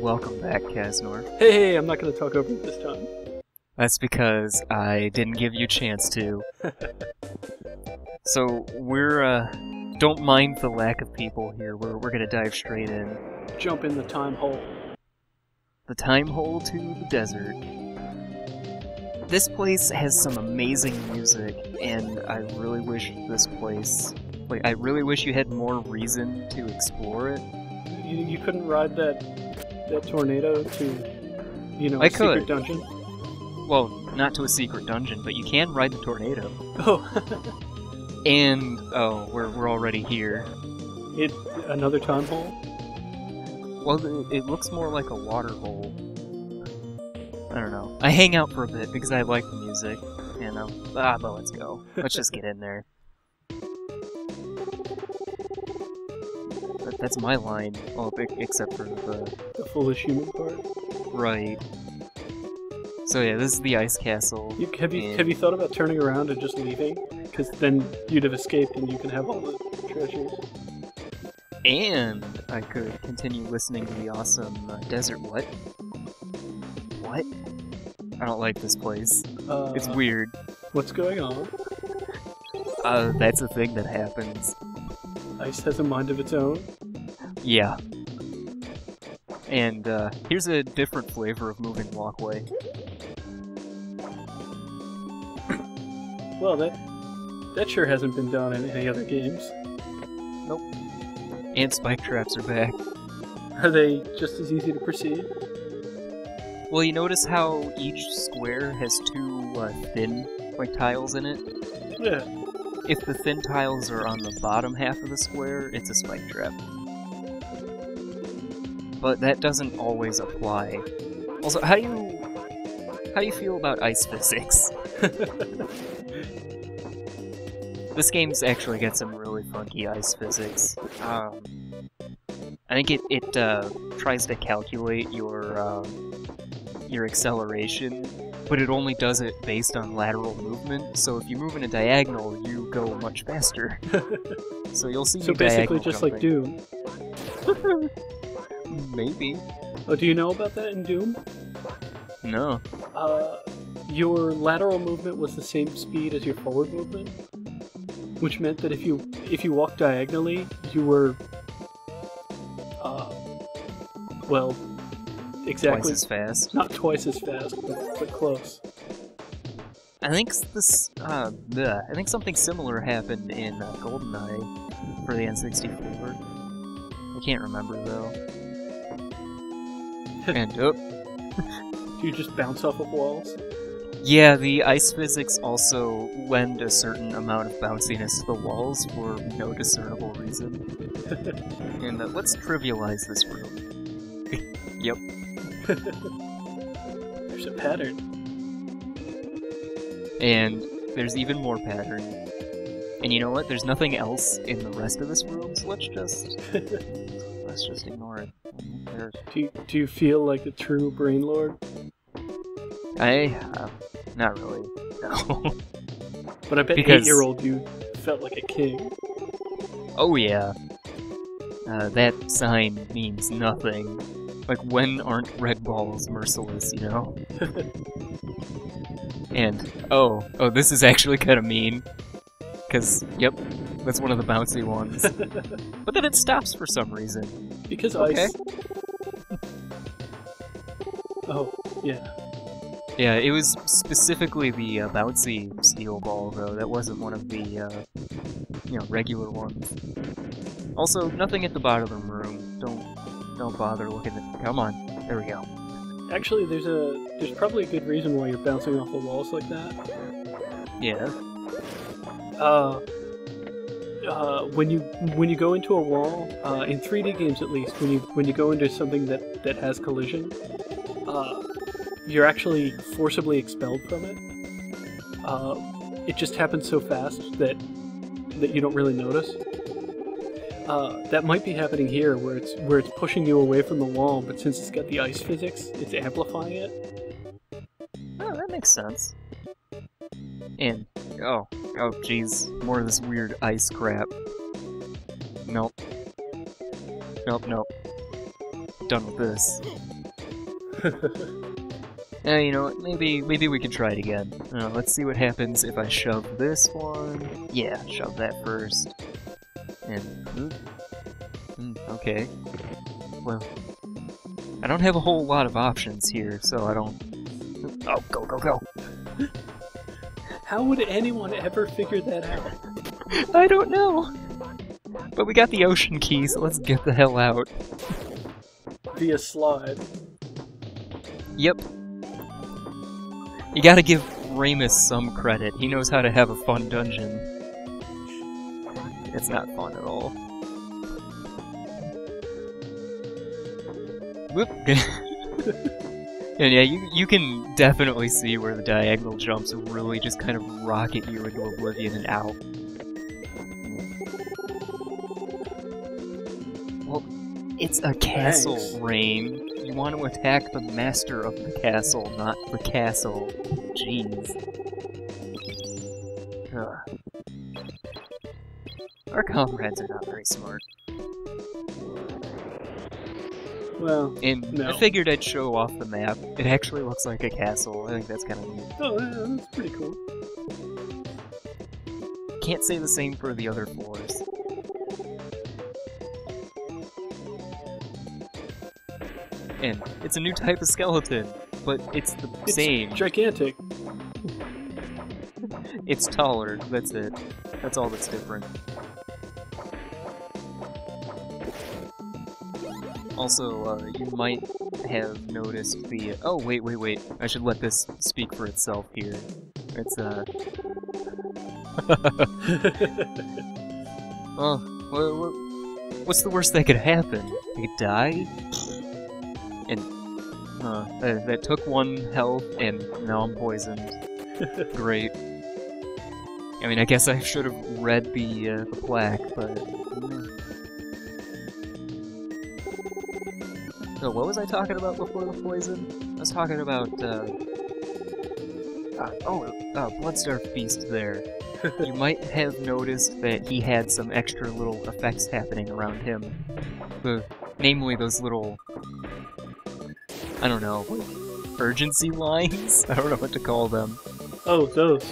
welcome back, Kaznor. Hey, I'm not going to talk over it this time. That's because I didn't give you a chance to. So, don't mind the lack of people here. We're gonna dive straight in. Jump in the time hole. The time hole to the desert. This place has some amazing music, and I really wish this place... I really wish you had more reason to explore it. You couldn't ride that tornado to, I a secret could. dungeon? Well, not to a secret dungeon, but you can ride the tornado. Oh. And, we're already here. Another time hole? Well, it looks more like a water hole. I don't know. I hang out for a bit because I like the music, and but let's go. Let's just get in there. That's my line. Well, except for the foolish human part. Right. So yeah, this is the ice castle. Have you thought about turning around and just leaving? Because then you'd have escaped and you can have all the treasures. And I could continue listening to the awesome desert. What? I don't like this place. It's weird. What's going on? That's a thing that happens. Ice has a mind of its own? Yeah. And, here's a different flavor of moving walkway. Well, that sure hasn't been done in any other games. Nope. And spike traps are back. Are they just as easy to perceive? Well, you notice how each square has two, thin, tiles in it? Yeah. If the thin tiles are on the bottom half of the square, it's a spike trap. But that doesn't always apply. Also, how do you feel about ice physics? This game's actually got some really funky ice physics. I think it tries to calculate your acceleration, but it only does it based on lateral movement, so if you move in a diagonal, you go much faster. So you'll see So basically just jumping. like Doom. Maybe. Oh, do you know about that in Doom? No. Your lateral movement was the same speed as your forward movement, which meant that if you walked diagonally, you were, well, exactly Twice as fast. not twice as fast, but close. I think I think something similar happened in GoldenEye for the N64. I can't remember though. And Do you just bounce off of walls? yeah, the ice physics also lend a certain amount of bounciness to the walls for no discernible reason. And let's trivialize this room. Yep. There's a pattern. And there's even more pattern. And you know what? There's nothing else in the rest of this room, so let's just ignore it. Do you feel like a true brain lord? Not really. No. But I bet Because- 8-year-old you felt like a king. Oh yeah. That sign means nothing. Like, when aren't red balls merciless, you know? And, oh, this is actually kinda mean. Cause, yep, that's one of the bouncy ones. But then it stops for some reason. Because Okay. ice. Oh, yeah. Yeah, it was specifically the bouncy steel ball, though. That wasn't one of the, regular ones. Also, nothing at the bottom of the room. Don't bother looking at... Come on. There we go. Actually, there's probably a good reason why you're bouncing off the walls like that. Yeah. When you go into a wall, in 3D games at least, when you go into something that has collision, you're actually forcibly expelled from it. It just happens so fast that you don't really notice. That might be happening here, where it's pushing you away from the wall, but since it's got the ice physics, it's amplifying it. Oh, that makes sense. And, oh jeez, more of this weird ice crap. Nope. done with this. You know what? Maybe we can try it again. Let's see what happens if I shove this one. Yeah, shove that first. And okay. Well, I don't have a whole lot of options here, so I don't. Oh, go, go, go! How would anyone ever figure that out? I don't know. But we got the ocean key, so let's get the hell out. Via slide. Yep. You gotta give Ramus some credit. He knows how to have a fun dungeon. It's not fun at all. Whoop. And yeah, you can definitely see where the diagonal jumps really just kind of rocket you into oblivion and out. Well, it's a castle, Thanks. Rain. You want to attack the master of the castle, not the castle. Jeez. Ugh. Our comrades are not very smart. Well, And no. I figured I'd show off the map. It actually looks like a castle. I think that's kind of neat. Oh, yeah, that's pretty cool. Can't say the same for the other floors. And it's a new type of skeleton, but it's the It's same. gigantic. It's taller, that's it. That's all that's different. Also, you might have noticed the... Oh, wait. I should let this speak for itself here. It's, Well, what's the worst that could happen? I could die? And, that took 1 health, and now I'm poisoned. Great. I mean, I guess I should have read the plaque, but... So, what was I talking about before the poison? I was talking about, Bloodstar Feast there. You might have noticed that he had some extra little effects happening around him. Namely those little... I don't know, urgency lines? I don't know what to call them. Oh, those.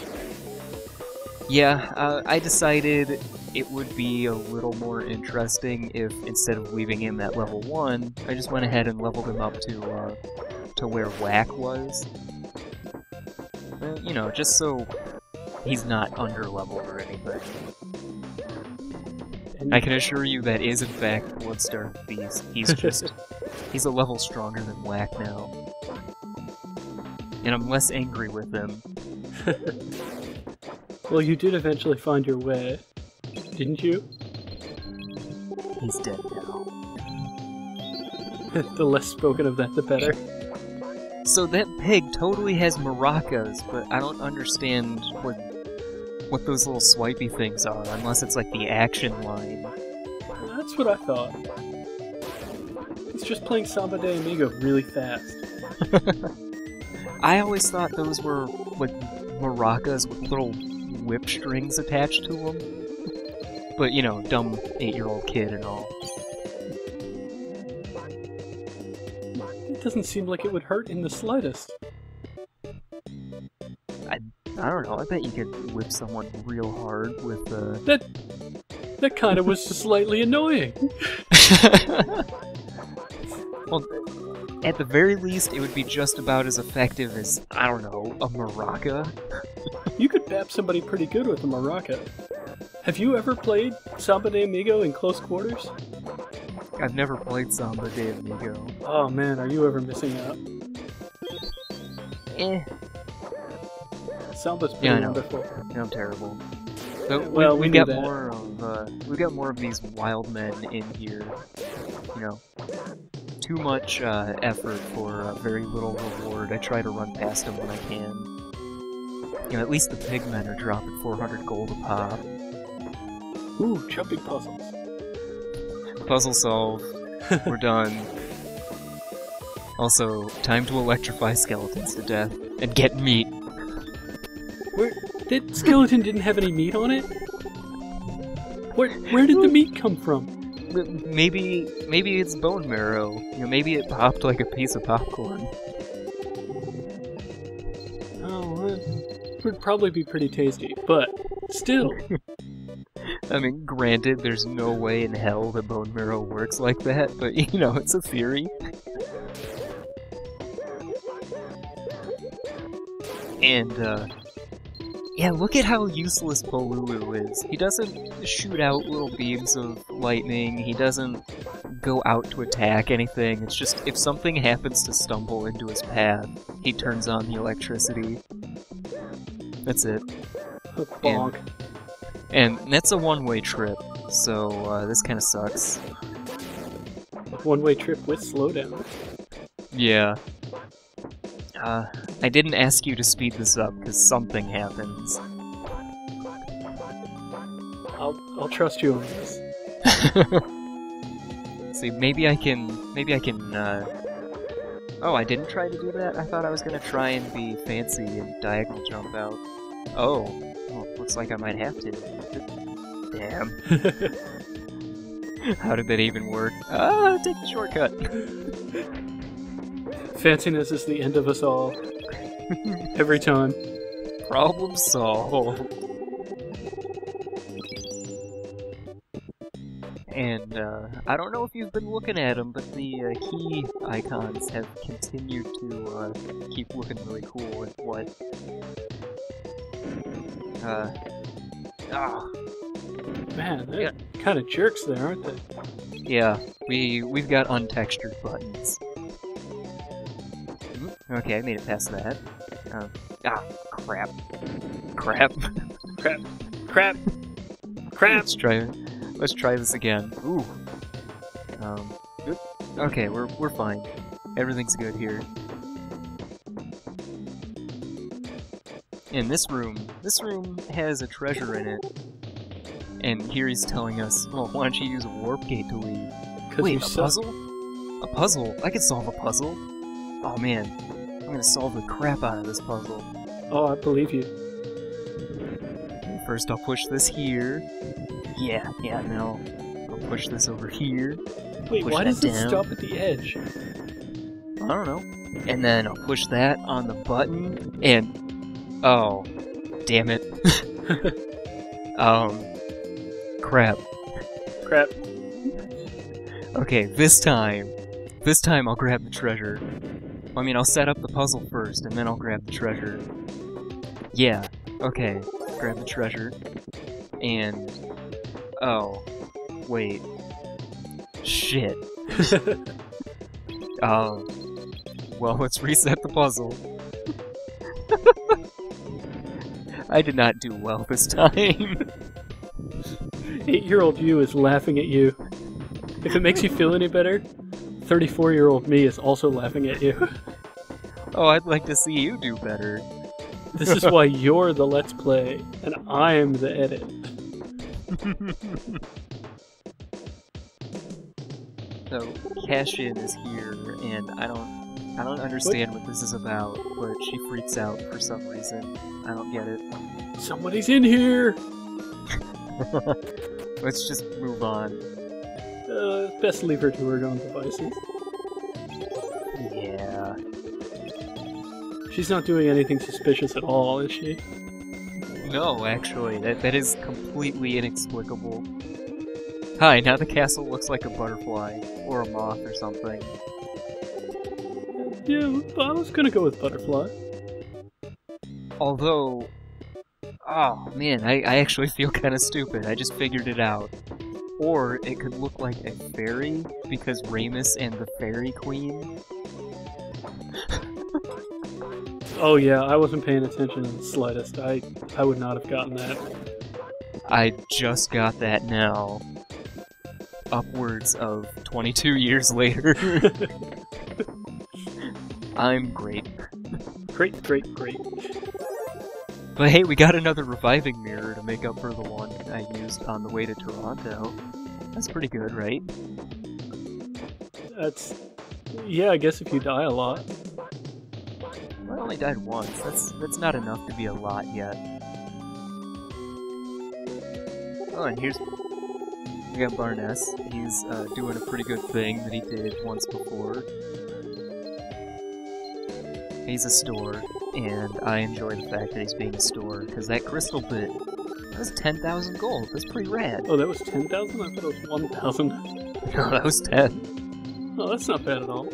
Yeah, I decided it would be a little more interesting if, instead of leaving him at level 1, I just went ahead and leveled him up to where Whack was. You know, just so he's not under-leveled or anything. And I can assure you that is in fact Bloodstar Feast. He's just... he's a level stronger than Whack now. And I'm less angry with him. Well, you did eventually find your way, didn't you? He's dead now. The less spoken of that, the better. So that pig totally has maracas, but I don't understand what those little swipey things are, unless it's like the action line. That's what I thought. He's just playing Samba de Amigo really fast. I always thought those were like maracas with little whip strings attached to them. But, you know, dumb 8-year-old kid and all. It doesn't seem like it would hurt in the slightest. I don't know, I bet you could whip someone real hard with That kind of was slightly annoying. Well, at the very least, it would be just about as effective as, I don't know, a maraca. You could bap somebody pretty good with a maraca. Have you ever played Samba de Amigo in close quarters? I've never played Samba de Amigo. Oh man, are you ever missing out? Eh, Samba's pretty Yeah, I know. wonderful. I'm terrible. So Well, we we've knew got that. more of these wild men in here. You know, too much effort for very little reward. I try to run past them when I can. You know, at least the pigmen are dropping 400 gold a pop. Ooh, jumping puzzles. Puzzle solved. We're done. Also, time to electrify skeletons to death and get meat. That skeleton didn't have any meat on it? Where did the meat come from? Maybe it's bone marrow. You know, maybe it popped like a piece of popcorn. Oh, it would probably be pretty tasty, but still. I mean, granted, there's no way in hell that bone marrow works like that, but you know, it's a theory. And, yeah, look at how useless Polulu is. He doesn't shoot out little beams of lightning, he doesn't go out to attack anything, it's just if something happens to stumble into his path, he turns on the electricity. That's it. Bonk. And that's a one-way trip, so this kinda sucks. One-way trip with slowdown. Yeah. I didn't ask you to speed this up, because something happens. I'll trust you on this. See, maybe I can, Oh, I didn't try to do that? I thought I was gonna try and be fancy and diagonal jump out. Oh, well, looks like I might have to. Damn. How did that even work? Ah, take the shortcut! Fanciness is the end of us all. Every time. Problem solved. And, I don't know if you've been looking at them, but the key icons have continued to keep looking really cool and what... Man, they're kind of jerks there, aren't they? Yeah, we've got untextured buttons. Okay, I made it past that. Crap. Crap. Crap. Crap. Crap. Let's try this again. Ooh. Okay, we're fine. Everything's good here. And this room has a treasure in it. And here he's telling us, well, why don't you use a warp gate to leave? Wait, a puzzle? A puzzle? I can solve a puzzle. Oh man, I'm gonna solve the crap out of this puzzle. Oh, I believe you. First I'll push this here. Yeah, no. I'll push this over here. Wait, why does it stop at the edge? I don't know. And then I'll push that on the button, and... Oh. Damn it. Crap. Crap. Okay, this time I'll grab the treasure. I mean, I'll set up the puzzle first, and then I'll grab the treasure. Yeah, okay. Grab the treasure. And... Oh. Wait. Shit. Well, let's reset the puzzle. I did not do well this time. 8-year-old you is laughing at you. If it makes you feel any better, 34-year-old me is also laughing at you. Oh, I'd like to see you do better. This is why you're the Let's Play, and I'm the edit. So, Cash-In is here, and I don't understand what this is about, but she freaks out for some reason. I don't get it. Somebody's in here! Let's just move on. Best leave her to her own devices. Yeah. She's not doing anything suspicious at all, is she? No, actually, that is completely inexplicable. Hi, now the castle looks like a butterfly, or a moth or something. Yeah, I was gonna go with butterfly. Although... Oh, man, I actually feel kinda stupid. I just figured it out. Or it could look like a fairy, because Ramus and the Fairy Queen. Oh yeah, I wasn't paying attention in the slightest. I would not have gotten that. I just got that now. Upwards of 22 years later. I'm great. Great. But hey, we got another reviving mirror to make up for the one I used on the way to Toronto. That's pretty good, right? That's... Yeah, I guess if you die a lot. Well, I only died once. That's not enough to be a lot yet. Oh, and here's... We got Barnes. He's doing a pretty good thing that he did once before. He's a store, and I enjoy the fact that he's being a store, because that crystal bit, that was 10,000 gold. That's pretty rad. Oh, that was 10,000? I thought it was 1,000. No, that was 10. Oh, that's not bad at all.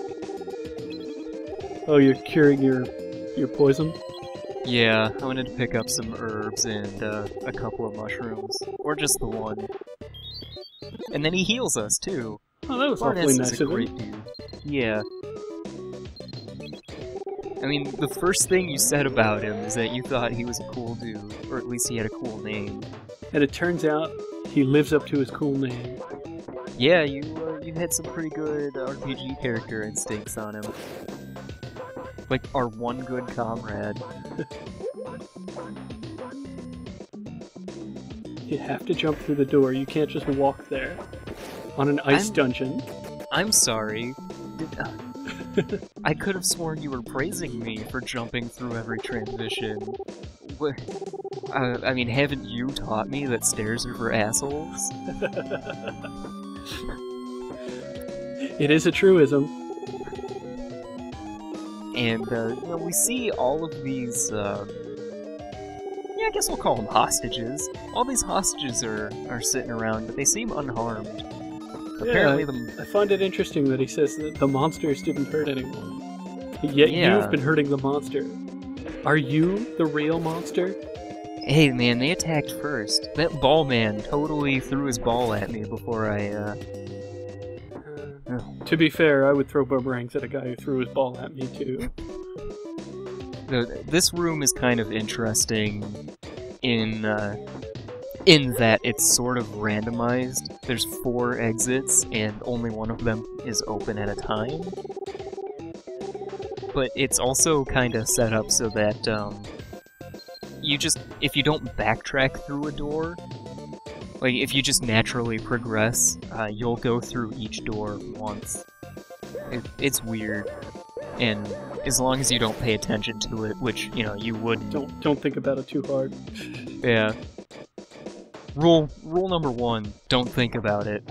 Oh, you're curing your poison? Yeah, I wanted to pick up some herbs and a couple of mushrooms. Or just the one. And then he heals us, too. Oh, that was awfully nice of him. Dude. Yeah. I mean, the first thing you said about him is that you thought he was a cool dude, or at least he had a cool name. And it turns out he lives up to his cool name. Yeah, you had some pretty good RPG character instincts on him. Like our one good comrade. You have to jump through the door, you can't just walk there. On an ice dungeon. I'm sorry. I could have sworn you were praising me for jumping through every transition. What? I mean, haven't you taught me that stairs are for assholes? It is a truism. And, you know, we see all of these, yeah, I guess we'll call them hostages. All these hostages are sitting around, but they seem unharmed. Apparently I find it interesting that he says that the monsters didn't hurt anyone. Yet you've been hurting the monster. Are you the real monster? Hey man, they attacked first. That ball man totally threw his ball at me before I, To be fair, I would throw boomerangs at a guy who threw his ball at me too. This room is kind of interesting in that it's sort of randomized. There's 4 exits, and only one of them is open at a time. But it's also kind of set up so that, if you don't backtrack through a door, like, if you just naturally progress, you'll go through each door once. It's weird. And as long as you don't pay attention to it, which, you know, you wouldn't. Don't think about it too hard. Yeah. Rule number 1, don't think about it.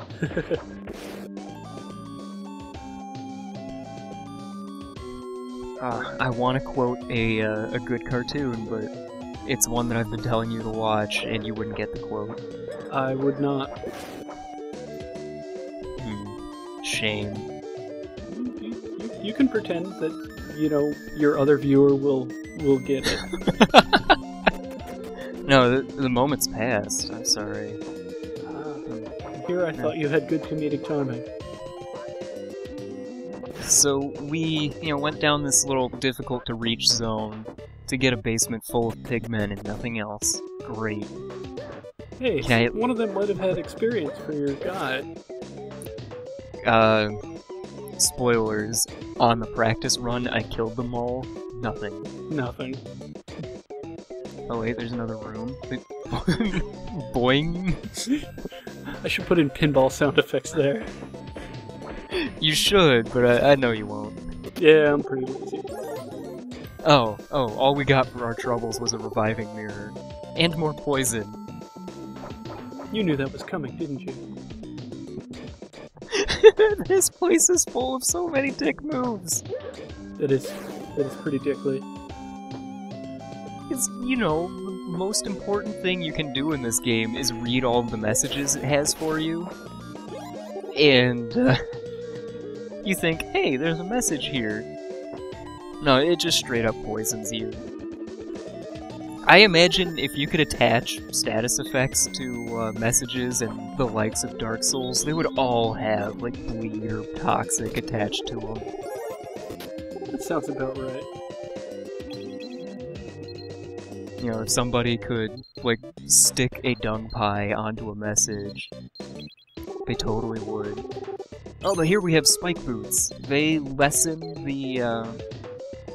I want to quote a good cartoon, but it's one that I've been telling you to watch, and you wouldn't get the quote. I would not. Shame. You can pretend that, you know, your other viewer will get it. No, the moment's passed. I'm sorry. Here I thought you had good comedic timing. So we, you know, went down this little difficult-to-reach zone to get a basement full of pigmen and nothing else. Great. Hey, one of them might have had experience for your guy. Spoilers. On the practice run, I killed them all. Nothing. Nothing. Oh wait, there's another room. Boing! I should put in pinball sound effects there. You should, but I know you won't. Yeah, I'm pretty lazy. Oh, all we got for our troubles was a reviving mirror. And more poison. You knew that was coming, didn't you? This place is full of so many dick moves. That is pretty dickly. It's, you know, the most important thing you can do in this game is read all of the messages it has for you. And, you think, hey, there's a message here. No, it just straight up poisons you. I imagine if you could attach status effects to messages and the likes of Dark Souls, they would all have, like, bleed or toxic attached to them. That sounds about right. You know, if somebody could, like, stick a dung pie onto a message, they totally would. Oh, but here we have spike boots. They lessen the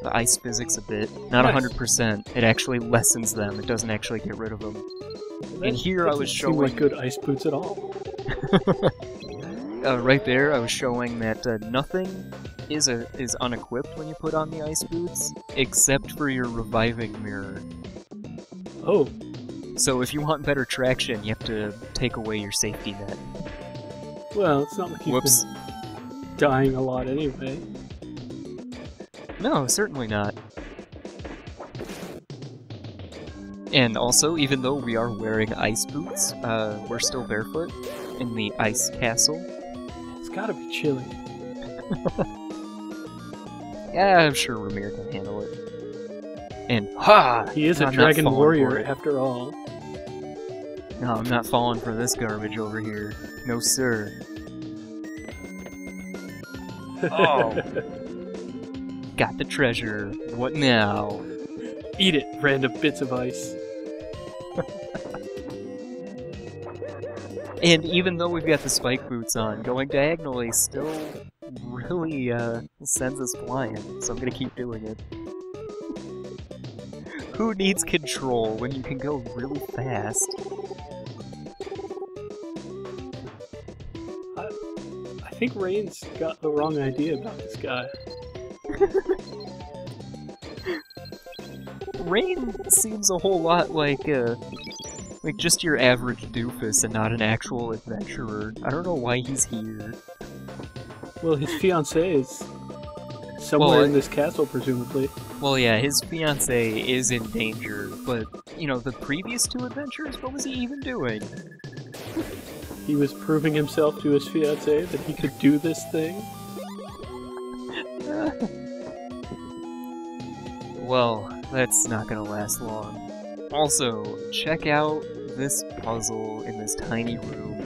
ice physics a bit. Not 100%. It actually lessens them. It doesn't actually get rid of them. And here I was showing... Seem like good ice boots at all. Right there, I was showing that nothing is unequipped when you put on the ice boots, except for your reviving mirror. Oh. So if you want better traction, you have to take away your safety net. Well, it's not like you've Whoops. been dying a lot anyway. No, certainly not. And also, even though we are wearing ice boots, we're still barefoot in the ice castle. It's gotta be chilly. Yeah, I'm sure Ramir can handle it. And ha! He is a I'm not dragon falling for warrior, it. after all. No, I'm not falling for this garbage over here. No, sir. Oh. Got the treasure. What now? Eat it, random bits of ice. And even though we've got the spike boots on, going diagonally still really sends us flying, so I'm gonna keep doing it. Who needs control when you can go really fast? I think Rain's got the wrong idea about this guy. Rain seems a whole lot like just your average doofus and not an actual adventurer. I don't know why he's here. Well, his fiancée is somewhere in this castle, presumably. Well, yeah, his fiancée is in danger, but, you know, the previous two adventures, what was he even doing? He was proving himself to his fiancée that he could do this thing. Well, that's not gonna last long. Also, check out this puzzle in this tiny room.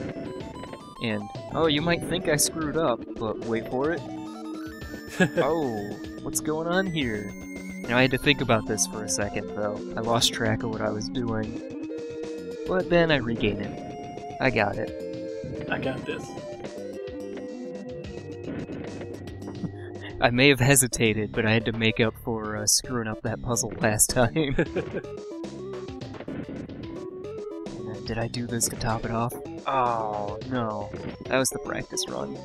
And, oh, you might think I screwed up, but wait for it. Oh, what's going on here? Now, I had to think about this for a second, though. I lost track of what I was doing. But then I regained it. I got it. I got this. I may have hesitated, but I had to make up for screwing up that puzzle last time. Did I do this to top it off? Oh, no. That was the practice run.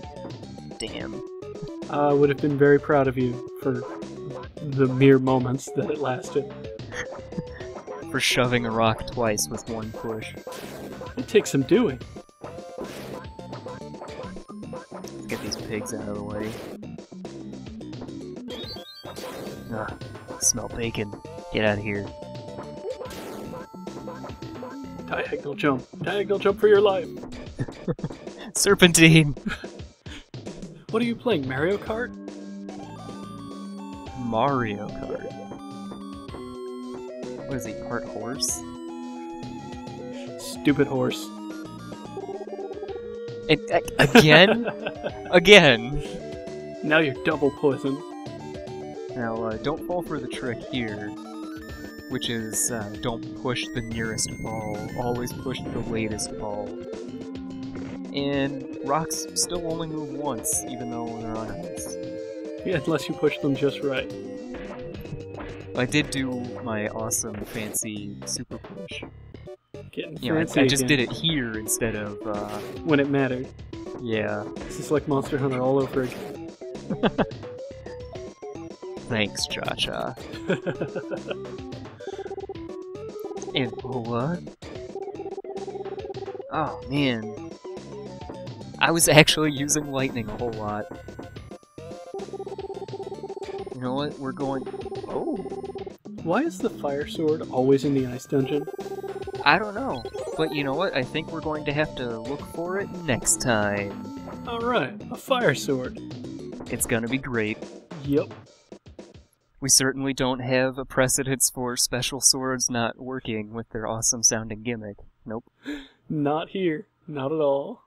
Damn. I would have been very proud of you for the mere moments that it lasted. For shoving a rock twice with one push. It takes some doing. Let's get these pigs out of the way. Ugh, smell bacon. Get out of here. Diagonal jump. Diagonal jump for your life. Serpentine! What are you playing, Mario Kart? Mario Kart. What is he, part horse? Stupid horse. Again? Again! Now you're double poisoned. Now, don't fall for the trick here, which is, don't push the nearest ball, always push the latest ball. And rocks still only move once, even though they're on ice. Yeah, unless you push them just right. I did do my awesome, fancy super push. Getting You know, fancy I just again. did it here instead of, When it mattered. yeah. This is like Monster Hunter all over again. Thanks, Cha-Cha. And what? Oh, man. I was actually using lightning a whole lot. You know what? We're going... Oh! Why is the fire sword always in the ice dungeon? I don't know. But you know what? I think we're going to have to look for it next time. Alright, a fire sword. It's gonna be great. Yep. We certainly don't have a precedence for special swords not working with their awesome sounding gimmick. Nope. Not here. Not at all.